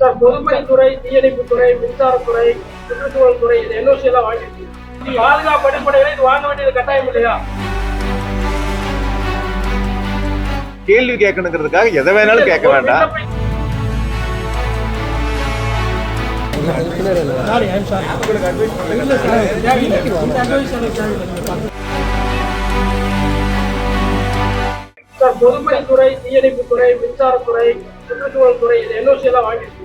Sir பொதுப்பணித்துறை, தீயணைப்புத்துறை, மின்சாரத்துறை, சுற்றுச்சூழல் துறை இது என்ஓசி எல்லாம் வாங்கிருக்கு. பாதுகாப்பு அடிப்படையில் இது வாங்க வேண்டியது கட்டாயம் இல்லையா? கேள்வி கேட்கணுங்கிறதுக்காக எதை வேணாலும் கேட்க வேண்டாம். சார் பொதுப்பணித்துறை, தீயணைப்புத்துறை, மின்சாரத்துறை, சுற்றுச்சூழல் துறை இது என்ஓசி எல்லாம் வாங்கிருக்கு.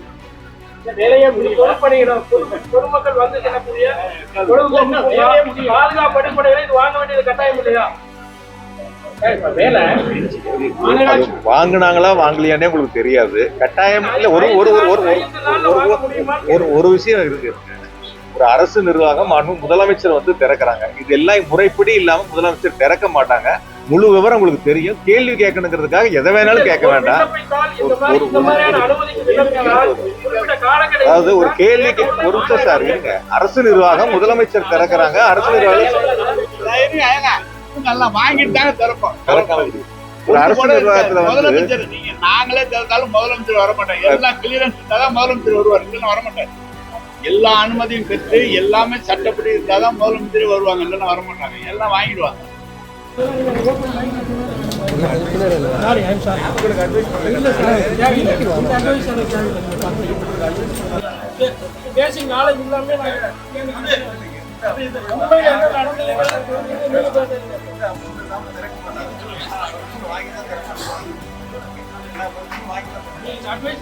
பொதுமக்கள் வந்து செல்லக்கூடிய பாதுகாப்பு அடிப்படையில் இது வாங்க வேண்டியது கட்டாயம் இல்லையா? வாங்கினாங்களா வாங்கலையானே உங்களுக்கு தெரியாது. கட்டாயம் இல்ல. ஒரு விஷயம் இருக்கு. ஒரு அரசு நிர்வாகம் முதலமைச்சர் வந்து திறக்கிறாங்க. இது எல்லாம் முறைப்படி இல்லாம முதலமைச்சர் திறக்க மாட்டாங்க. முழு விவரம் உங்களுக்கு தெரியும். கேள்வி கேட்கணுங்கிறதுக்காக எதை வேணாலும் கேட்க வேண்டாம். அதாவது ஒரு கேள்விக்கு ஒரு நிமிஷம் சார் இருங்க. அரசு நிர்வாகம் முதலமைச்சர் திறக்கிறாங்க. அரசு நிர்வாகம் நல்லா வாங்கிட்டு தாங்க திறப்போம். ஒரு அரசு நிர்வாகத்துல முதலமைச்சர் நீங்க நாங்களே திறந்தாலும் முதலமைச்சர் வரமாட்டாங்க. எல்லாம் கிளியரன்ஸ் இருந்தாதான் முதலமைச்சர் வருவார். இல்லைன்னா வரமாட்டாங்க. எல்லா அனுமதியும் பெற்று எல்லாமே சட்டப்படி இருந்தாதான் முதலமைச்சர் வருவாங்க. இல்லைன்னா வரமாட்டாங்க. எல்லாம் வாங்கிடுவாங்க. பேசிக் நாலேஜ் இல்லாம அட்வைஸ்